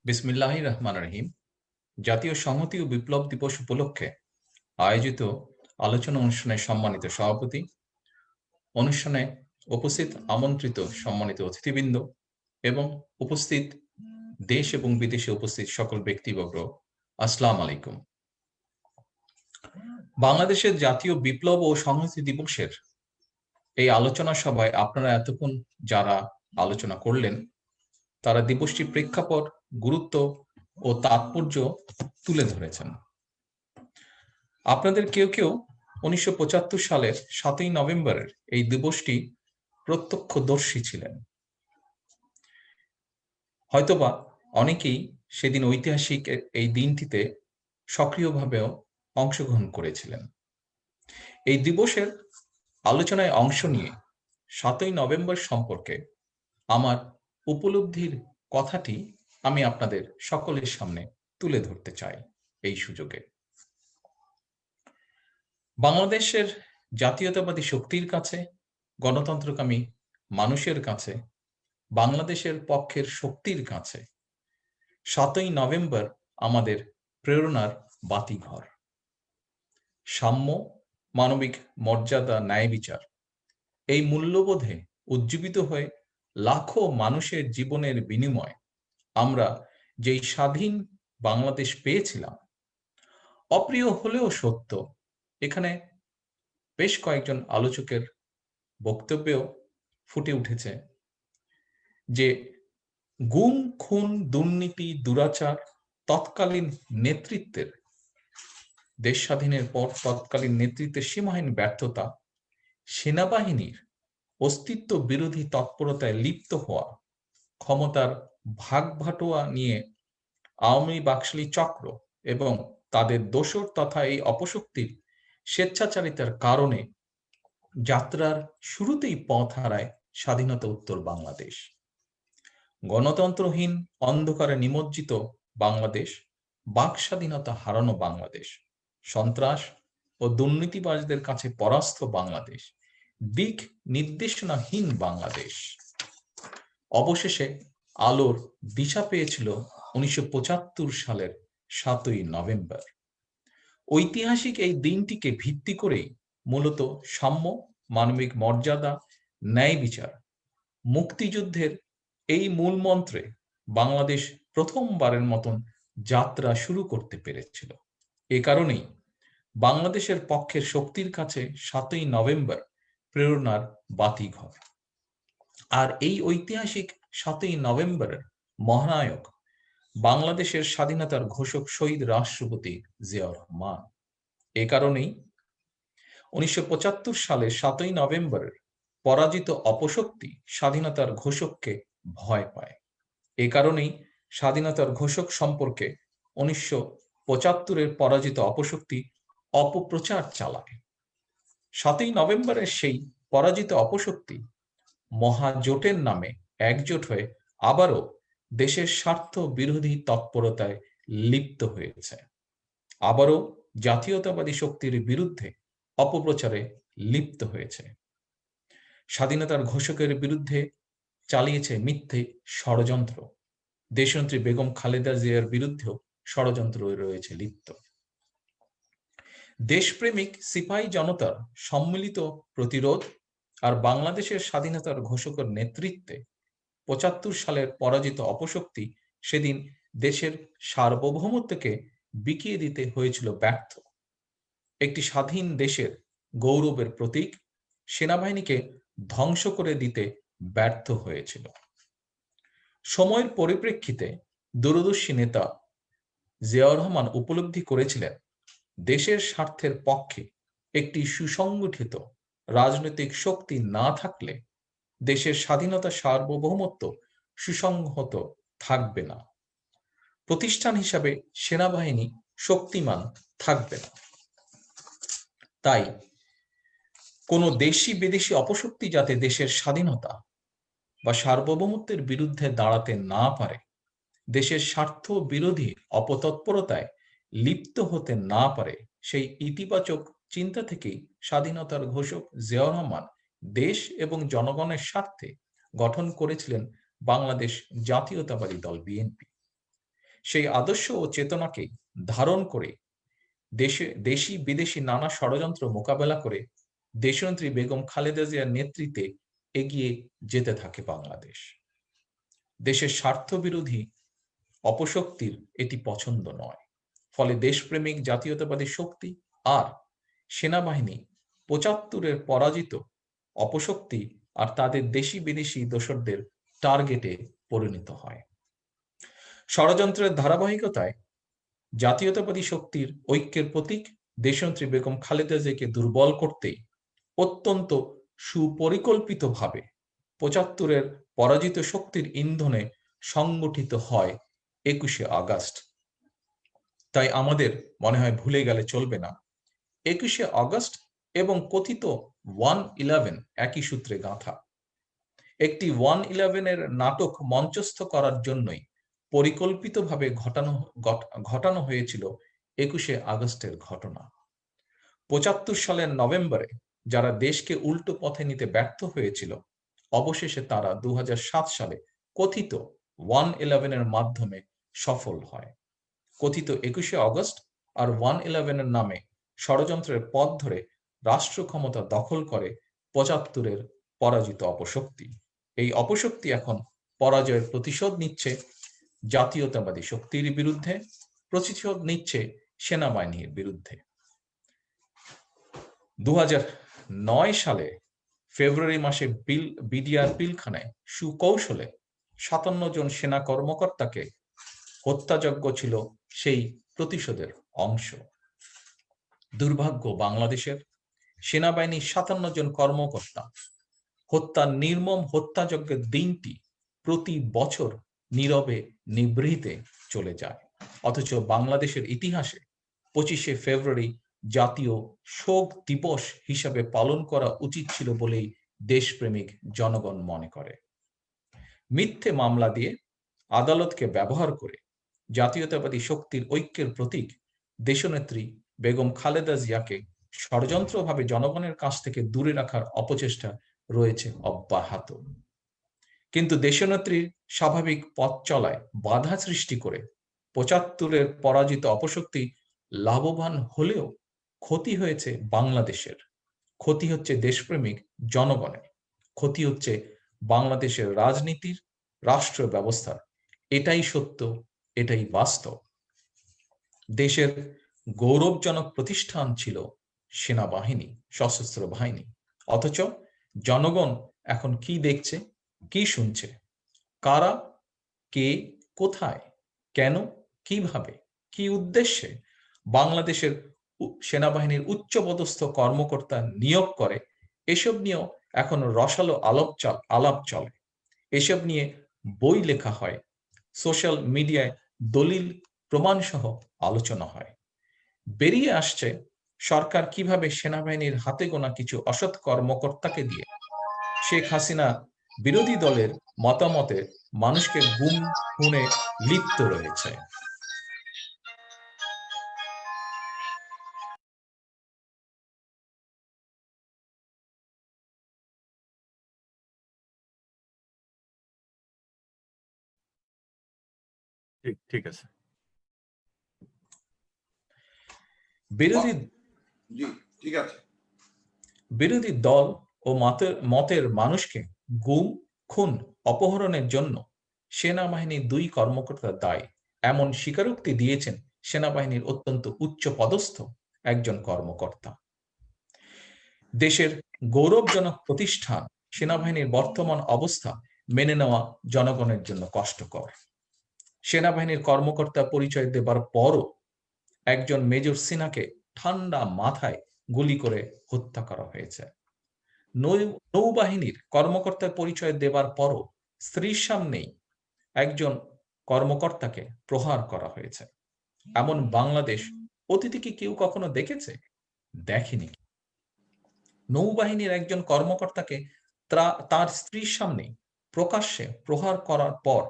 বিসমিল্লাহির রহমানির রহিম। জাতীয় সংহতি ও বিপ্লব দিবস উপলক্ষে আয়োজিত আলোচনা অনুষ্ঠানের সম্মানিত সভাপতি, অনুষ্ঠানে উপস্থিত আমন্ত্রিত সম্মানিত অতিথিবৃন্দ এবং উপস্থিত দেশ এবং বিদেশে উপস্থিত সকল ব্যক্তিবর্গ, আসসালামু আলাইকুম। বাংলাদেশের জাতীয় বিপ্লব ও সংহতি দিবসের এই আলোচনা সভায় আপনারা এতক্ষণ যারা আলোচনা করলেন, তারা দিবসটির প্রেক্ষাপট, গুরুত্ব ও তাৎপর্য তুলে ধরেছেন। আপনাদের কেউ কেউ 1975 সালের 7ই নভেম্বরের এই দিবসটি প্রত্যক্ষদর্শী ছিলেন। হয়তোবা অনেকেই সেদিন ঐতিহাসিক এই দিনটিতে সক্রিয়ভাবেও অংশগ্রহণ করেছিলেন। এই দিবসের আলোচনায় অংশ নিয়ে 7ই নভেম্বর সম্পর্কে আমার উপলব্ধির কথাটি আমি আপনাদের সকলের সামনে তুলে ধরতে চাই এই সুযোগে। বাংলাদেশের জাতীয়তাবাদী শক্তির কাছে, গণতন্ত্রকামী মানুষের কাছে, বাংলাদেশের পক্ষের শক্তির কাছে 7ই নভেম্বর আমাদের প্রেরণার বাতিঘর। সাম্য, মানবিক মর্যাদা, ন্যায় বিচার এই মূল্যবোধে উজ্জীবিত হয়ে লাখো মানুষের জীবনের বিনিময়ে আমরা যেই স্বাধীন বাংলাদেশ পেয়েছিলাম, অপ্রিয় হলেও সত্য, এখানে বেশ কয়েকজন আলোচকের বক্তব্যেও ফুটে উঠেছে যে গুম, খুন, দুর্নীতি, দুরাচার তৎকালীন নেতৃত্বের, দেশ স্বাধীনের পর তৎকালীন নেতৃত্বের সীমাহীন ব্যর্থতা, সেনাবাহিনীর অস্তিত্ব বিরোধী তৎপরতায় লিপ্ত হওয়া, ক্ষমতার ভাগবাটোয়া নিয়ে আওয়ামী বাকশালী চক্র এবং তাদের দোসর তথা এই অপশক্তির স্বেচ্ছাচারিতার কারণে যাত্রার শুরুতেই পথ হারায় স্বাধীনতা উত্তর বাংলাদেশ। গণতন্ত্রহীন, অন্ধকারে নিমজ্জিত বাংলাদেশ, বাক স্বাধীনতা হারানো বাংলাদেশ, সন্ত্রাস ও দুর্নীতিবাজদের কাছে পরাস্ত বাংলাদেশ, দিক নির্দেশনাহীন বাংলাদেশ। অবশেষে আলোর দিশা পেয়েছিল 1975 সালের 7ই নভেম্বর। ঐতিহাসিক এই দিনটিকে ভিত্তি করেই মূলত সাম্য, মানবিক মর্যাদা, ন্যায় বিচার, মুক্তিযুদ্ধের এই মূল মন্ত্রে বাংলাদেশ প্রথমবারের মতন যাত্রা শুরু করতে পেরেছিল। এ কারণেই বাংলাদেশের পক্ষের শক্তির কাছে 7ই নভেম্বর প্রেরণার বাতিঘর। আর এই ঐতিহাসিক 7ই নভেম্বরের মহানায়ক বাংলাদেশের স্বাধীনতার ঘোষক শহীদ রাষ্ট্রপতি জিয়াউর রহমান। এ কারণেই 1975 সালের 7ই নভেম্বরের পরাজিত অপশক্তি স্বাধীনতার ঘোষককে ভয় পায়। এ কারণেই স্বাধীনতার ঘোষক সম্পর্কে 1975-এর পরাজিত অপশক্তি অপপ্রচার চালায়। 7ই নভেম্বরের সেই পরাজিত অপশক্তি মহাজোটের নামে একজোট হয়ে আবারও দেশের স্বার্থ বিরোধী তৎপরতায় লিপ্ত হয়েছে, আবারও জাতীয়তাবাদী শক্তির বিরুদ্ধে অপপ্রচারে লিপ্ত হয়েছে, স্বাধীনতার ঘোষকের বিরুদ্ধে চালিয়েছে মিথ্যে ষড়যন্ত্র, দেশনেত্রী বেগম খালেদা জিয়ার বিরুদ্ধেও ষড়যন্ত্র রয়েছে লিপ্ত। দেশপ্রেমিক সিপাহী জনতার সম্মিলিত প্রতিরোধ আর বাংলাদেশের স্বাধীনতার ঘোষকের নেতৃত্বে 75 সালের পরাজিত অপশক্তি সেদিন দেশের সার্বভৌমত্বকে বিকিয়ে দিতে হয়েছিল ব্যর্থ। একটি স্বাধীন দেশের গৌরবের প্রতীক সেনাবাহিনীকে ধ্বংস করে দিতে ব্যর্থ হয়েছিল। সময়ের পরিপ্রেক্ষিতে দূরদর্শী নেতা জিয়াউর রহমান উপলব্ধি করেছিলেন, দেশের স্বার্থের পক্ষে একটি সুসংগঠিত রাজনৈতিক শক্তি না থাকলে দেশের স্বাধীনতা, সার্বভৌমত্ব সুসংহত থাকবে না। প্রতিষ্ঠান হিসাবে সেনাবাহিনী শক্তিমান থাকবে না। তাই কোনো দেশি বিদেশি অপশক্তি যাতে দেশের স্বাধীনতা বা সার্বভৌমত্বের বিরুদ্ধে দাঁড়াতে না পারে, দেশের স্বার্থ বিরোধী অপতৎপরতায় লিপ্ত হতে না পারে, সেই ইতিবাচক চিন্তা থেকেই স্বাধীনতার ঘোষক জিয়াউর রহমান দেশ এবং জনগণের স্বার্থে গঠন করেছিলেন বাংলাদেশ জাতীয়তাবাদী দল বিএনপি। সেই আদর্শ ও চেতনাকে ধারণ করে দেশি বিদেশি নানা ষড়যন্ত্র মোকাবেলা করে দেশনেত্রী বেগম খালেদা জিয়ার নেতৃত্বে এগিয়ে যেতে থাকে বাংলাদেশ। দেশের স্বার্থবিরোধী অপশক্তির এটি পছন্দ নয়। ফলে দেশপ্রেমিক জাতীয়তাবাদী শক্তি আর সেনাবাহিনী ৭৫-এর পরাজিত অপশক্তি আর তাদের দেশি বিদেশি দোসরদের টার্গেটে পরিণত হয়। ষড়যন্ত্রের ধারাবাহিকতায় জাতীয়তাবাদী শক্তির ঐক্যের প্রতীক দেশনেত্রী বেগম খালেদা জিয়াকে দুর্বল করতেই অত্যন্ত সুপরিকল্পিতভাবে ৭৫-এর পরাজিত শক্তির ইন্ধনে সংগঠিত হয় ২১শে আগস্ট। তাই আমাদের মনে হয় ভুলে গেলে চলবে না, ২১শে আগস্ট এবং কথিত 1/11 একই সূত্রে গাঁথা। একটি 1/11-এর নাটক মঞ্চস্থ করার জন্যই পরিকল্পিতভাবে ঘটানো হয়েছিল ২১শে আগস্টের ঘটনা। ৭৫ সালের নভেম্বরে যারা দেশকে উল্টো পথে নিতে ব্যর্থ হয়েছিল, অবশেষে তারা ২০০৭ সালে কথিত 1/11-এর মাধ্যমে সফল হয়। কথিত ২১শে আগস্ট আর 1/11-এর নামে ষড়যন্ত্রের পথ ধরে রাষ্ট্র ক্ষমতা দখল করে ৭৫-এর পরাজিত অপশক্তি। এই অপশক্তি এখন পরাজয়ের প্রতিশোধ নিচ্ছে জাতীয়তাবাদী শক্তির বিরুদ্ধে, প্রতিশোধ নিচ্ছে সেনাবাহিনীর বিরুদ্ধে। ২০০৯ সালে ফেব্রুয়ারি মাসে বিডিআর পিলখানায় সুকৌশলে ৫৭ জন সেনা কর্মকর্তাকে হত্যাযজ্ঞ ছিল সেই প্রতিশোধের অংশ। দুর্ভাগ্য বাংলাদেশের সেনাবাহিনীর ৫৭ জন কর্মকর্তা হত্যার নির্মম হত্যাযজ্ঞের দিনটি প্রতি বছর নীরবে নিভৃতে চলে যায়। অথচ বাংলাদেশের ইতিহাসে ২৫শে ফেব্রুয়ারি জাতীয় শোক দিবস হিসাবে পালন করা উচিত ছিল বলেই দেশপ্রেমিক জনগণ মনে করে। মিথ্যে মামলা দিয়ে আদালতকে ব্যবহার করে জাতীয়তাবাদী শক্তির ঐক্যের প্রতীক দেশনেত্রী বেগম খালেদা জিয়াকে ষড়যন্ত্রভাবে জনগণের কাছ থেকে দূরে রাখার অপচেষ্টা রয়েছে অব্যাহত। কিন্তু দেশনেত্রীর স্বাভাবিক পথ চলায় বাধা সৃষ্টি করে ৭৫-এর পরাজিত অপশক্তি লাভবান হলেও ক্ষতি হয়েছে বাংলাদেশের, ক্ষতি হচ্ছে দেশপ্রেমিক জনগণের, ক্ষতি হচ্ছে বাংলাদেশের রাজনীতির, রাষ্ট্র ব্যবস্থার। এটাই সত্য, এটাই বাস্তব। দেশের গৌরবজনক প্রতিষ্ঠান ছিল সেনাবাহিনী, সশস্ত্র বাহিনী। অথচ জনগণ এখন কি দেখছে, কি শুনছে? কারা, কে, কোথায়, কেন, কিভাবে, কি উদ্দেশ্যে বাংলাদেশের সেনাবাহিনীর উচ্চপদস্থ কর্মকর্তা নিয়োগ করে, এসব নিয়েও এখন রসালো আলাপ চলে। এসব নিয়ে বই লেখা হয়, সোশ্যাল মিডিয়ায় দলিল প্রমাণ সহ আলোচনা হয়। বেরিয়ে আসছে সরকার কিভাবে সেনাবাহিনীর হাতে গোনা কিছু অসৎ কর্মকর্তাকে দিয়ে শেখ হাসিনা বিরোধী দলের মতামতে মানুষকে গুম খুনে লিপ্ত রয়েছে। ঠিক আছে। বিরোধী দল ও মতের মানুষকে গুম, খুন, অপহরণের জন্য সেনাবাহিনীর ২ কর্মকর্তা দায়ী, এমন স্বীকারোক্তি দিয়েছেন সেনাবাহিনীর অত্যন্ত উচ্চ পদস্থ একজন কর্মকর্তা। দেশের গৌরবজনক প্রতিষ্ঠান সেনাবাহিনীর বর্তমান অবস্থা মেনে নেওয়া জনগণের জন্য কষ্টকর। সেনাবাহিনীর কর্মকর্তা পরিচয় দেবার পরও একজন মেজর সিনহাকে ঠান্ডা মাথায় গুলি করে হত্যা করা হয়েছে। নৌবাহিনীর কর্মকর্তার পরিচয় দেবার পরও স্ত্রীর সামনেই একজন কর্মকর্তাকে প্রহার করা হয়েছে। এমন বাংলাদেশ অতীতে কি কেউ কখনো দেখেছে? দেখেনি। নৌবাহিনীর একজন কর্মকর্তাকে তার স্ত্রীর সামনে প্রকাশ্যে প্রহার করার পর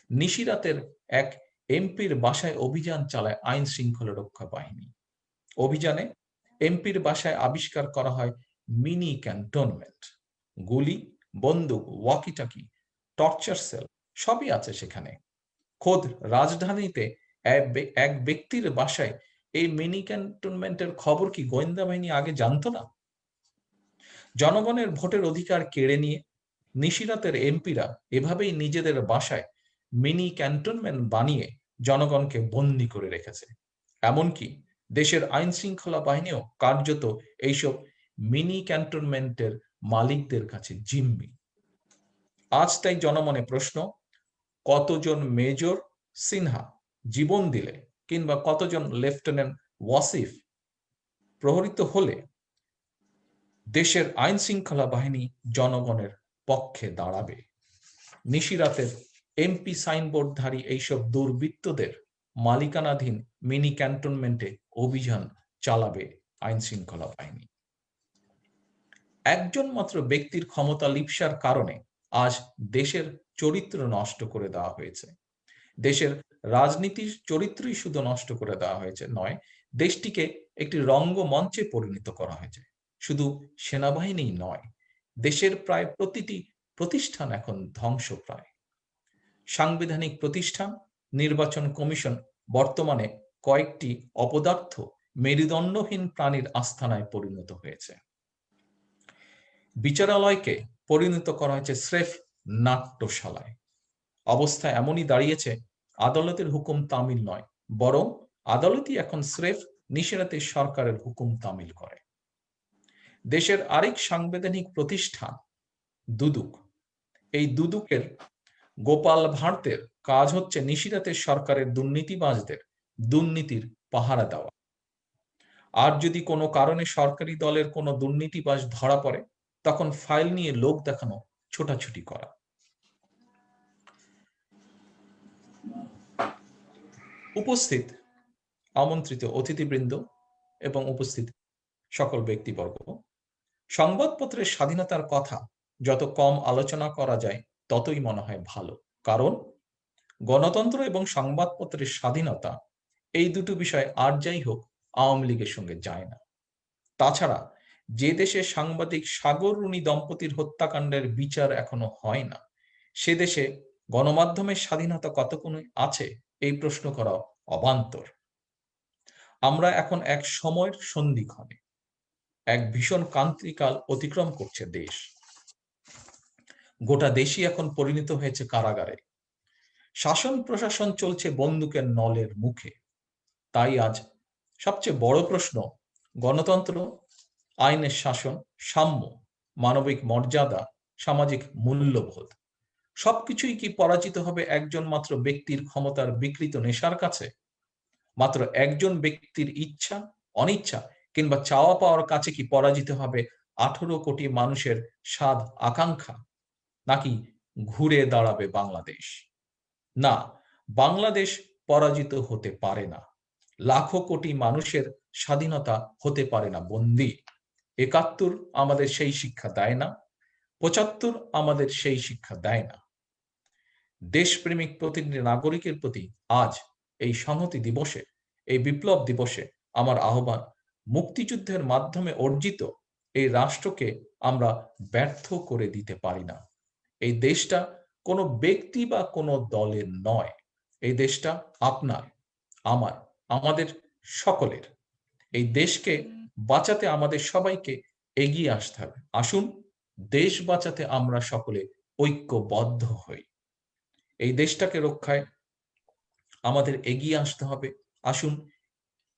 নিশিরাতের এক এমপির বাসায় অভিযান চালায় আইন শৃঙ্খলা রক্ষা বাহিনী। অভিযানে এমপির বাসায় আবিষ্কার করা হয় মিনি ক্যান্টনমেন্ট, গুলি, বন্দুক, ওয়াকিটাকি, টর্চার সেল সবই আছে সেখানে। খোদ রাজধানীতে এক ব্যক্তির বাসায় এই মিনি ক্যান্টনমেন্টের খবর কি গোয়েন্দা বাহিনী আগে জানতো না? জনগণের ভোটের অধিকার কেড়ে নিয়ে নিশিরাতের এমপিরা এভাবেই নিজেদের বাসায় মিনি ক্যান্টনমেন্ট বানিয়ে জনগণকে বন্দী করে রেখেছে। এমনকি দেশের আইন শৃঙ্খলা বাহিনীও কার্যত এইসব মিনি ক্যান্টনমেন্টের মালিকদের কাছে জিম্মি। আজ তাই জনমনে প্রশ্ন, কতজন মেজর সিনহা জীবন দিলে কিংবা কতজন লেফটেন্যান্ট ওয়াসিফ প্রহরিত হলে দেশের আইন শৃঙ্খলা বাহিনী জনগণের পক্ষে দাঁড়াবে? নিশিরাতের এমপি সাইনবোর্ডধারী এইসব দুর্বৃত্তদের মালিকানাধীন মিনি ক্যান্টনমেন্টে অভিযান চালাবে আইন শৃঙ্খলা বাহিনী। একজন মাত্র ব্যক্তির ক্ষমতা লিপ্সার কারণে আজ দেশের চরিত্র নষ্ট করে দেওয়া হয়েছে। দেশের রাজনীতির চরিত্রই শুধু নষ্ট করে দেওয়া হয়েছে নয়, দেশটিকে একটি রঙ্গমঞ্চে পরিণত করা হয়েছে। শুধু সেনাবাহিনী নয়, দেশের প্রায় প্রতিটি প্রতিষ্ঠান এখন ধ্বংসপ্রায়। সাংবিধানিক প্রতিষ্ঠান, নির্বাচন কমিশন বর্তমানে কয়েকটি অপদার্থ মেরুদণ্ডহীন প্রাণীর আস্তানায় পরিণত হয়েছে। বিচারালয়কে পরিণত করা হয়েছে স্রেফ নাট্যশালায়। অবস্থা এমনই দাঁড়িয়েছে, আদালতের হুকুম তামিল নয়, বরং আদালতই এখন স্রেফ নিশিরাতের সরকারের হুকুম তামিল করে। দেশের আরেক সাংবিধানিক প্রতিষ্ঠান দুদক, এই দুদকের গোপাল ভাঁড়দের কাজ হচ্ছে নিশিরাতের সরকারের দুর্নীতিবাজদের দুর্নীতির পাহারা দেওয়া। আর যদি কোনো কারণে সরকারি দলের কোনো দুর্নীতিবাজ ধরা পড়ে, তখন ফাইল নিয়ে লোক দেখানো, ছোটাছুটি করা। উপস্থিত আমন্ত্রিত অতিথিবৃন্দ এবং উপস্থিত সকল ব্যক্তিবর্গ, সংবাদপত্রের স্বাধীনতার কথা যত কম আলোচনা করা যায় ততই মনে হয় ভালো। কারণ গণতন্ত্র এবং সংবাদপত্রের স্বাধীনতা, এই দুটো বিষয় আর যাই হোক আওয়ামী লীগের সঙ্গে যায় না। তাছাড়া যে দেশে সাংবাদিক সাগর রুনি দম্পতির হত্যাকাণ্ডের বিচার এখনো হয় না, সে দেশে গণমাধ্যমের স্বাধীনতা কতক্ষণ আছে এই প্রশ্ন করা অবান্তর। আমরা এখন এক সময়ের সন্ধিক্ষণে, এক ভীষণ ক্রান্তিকাল অতিক্রম করছে দেশ। গোটা দেশই এখন পরিণত হয়েছে কারাগারে। শাসন প্রশাসন চলছে বন্দুকের নলের মুখে। তাই আজ সবচেয়ে বড় প্রশ্ন, গণতন্ত্র, আইনের শাসন, সাম্য, মানবিক মর্যাদা, সামাজিক মূল্যবোধ সবকিছুই কি পরাজিত হবে একজন মাত্র ব্যক্তির ক্ষমতার বিকৃত নেশার কাছে? মাত্র একজন ব্যক্তির ইচ্ছা, অনিচ্ছা কিংবা চাওয়া পাওয়ার কাছে কি পরাজিত হবে 18 কোটি মানুষের স্বাদ আকাঙ্ক্ষা? নাকি ঘুরে দাঁড়াবে বাংলাদেশ? না, বাংলাদেশ পরাজিত হতে পারে না। লাখো কোটি মানুষের স্বাধীনতা হতে পারে না বন্দী। 71 আমাদের সেই শিক্ষা দেয় না, 75 আমাদের সেই শিক্ষা দেয় না। দেশপ্রেমিক প্রতিটি নাগরিকের প্রতি আজ এই সংহতি দিবসে, এই বিপ্লব দিবসে আমার আহ্বান, মুক্তিযুদ্ধের মাধ্যমে অর্জিত এই রাষ্ট্রকে আমরা ব্যর্থ করে দিতে পারি না। এই দেশটা কোনো ব্যক্তি বা কোনো দলের নয়, এই দেশটা আপনার, আমার, আমাদের সকলের। এই দেশকে বাঁচাতে আমাদের সবাইকে এগিয়ে আসতে হবে। আসুন দেশ বাঁচাতে আমরা সকলে ঐক্যবদ্ধ হই। এই দেশটাকে রক্ষায় আমাদের এগিয়ে আসতে হবে। আসুন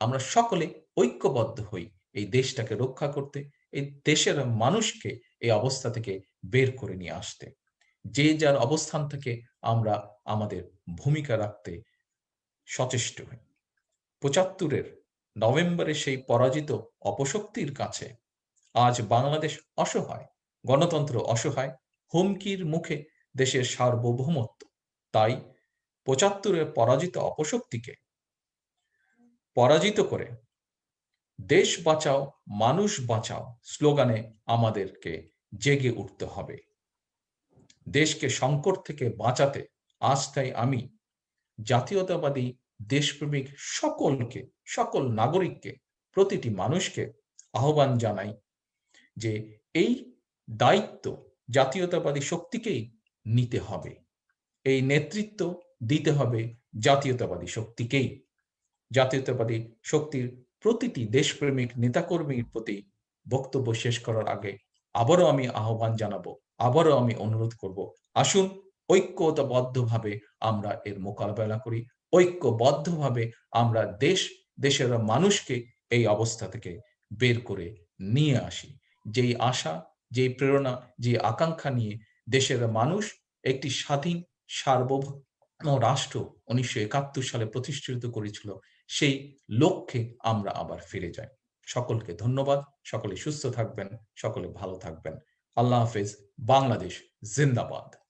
আমরা সকলে ঐক্যবদ্ধ হই এই দেশটাকে রক্ষা করতে, এই দেশের মানুষকে এই অবস্থা থেকে বের করে নিয়ে আসতে। যে যার অবস্থান থেকে আমরা আমাদের ভূমিকা রাখতে সচেষ্ট হই। 75 নভেম্বরে সেই পরাজিত অপশক্তির কাছে আজ বাংলাদেশ অসহায়, গণতন্ত্র অসহায়, হুমকির মুখে দেশের সার্বভৌমত্ব। তাই 75 পরাজিত অপশক্তিকে পরাজিত করে দেশ বাঁচাও, মানুষ বাঁচাও স্লোগানে আমাদেরকে জেগে উঠতে হবে। দেশকে সংকট থেকে বাঁচাতে আজ তাই আমি জাতীয়তাবাদী দেশপ্রেমিক সকলকে, সকল নাগরিককে, প্রতিটি মানুষকে আহ্বান জানাই যে এই দায়িত্ব জাতীয়তাবাদী শক্তিকেই নিতে হবে। এই নেতৃত্ব দিতে হবে জাতীয়তাবাদী শক্তিকেই। জাতীয়তাবাদী শক্তির প্রতিটি দেশপ্রেমিক নেতাকর্মীর প্রতি বক্তব্য শেষ করার আগে আবারও আমি আহ্বান জানাবো, আবারও আমি অনুরোধ করব, আসুন ঐক্যবদ্ধভাবে আমরা এর মোকাবেলা করি, ঐক্যবদ্ধভাবে আমরা দেশের মানুষকে এই অবস্থা থেকে বের করে নিয়ে আসি। যেই আশা, যেই প্রেরণা, যে আকাঙ্ক্ষা নিয়ে দেশের মানুষ একটি স্বাধীন সার্বভৌম রাষ্ট্র ১৯৭১ সালে প্রতিষ্ঠিত করেছিল, সেই লক্ষ্যে আমরা আবার ফিরে যাই। সকলকে ধন্যবাদ। সকলে সুস্থ থাকবেন, সকলে ভালো থাকবেন। আল্লাহ হাফেজ। বাংলাদেশ জিন্দাবাদ।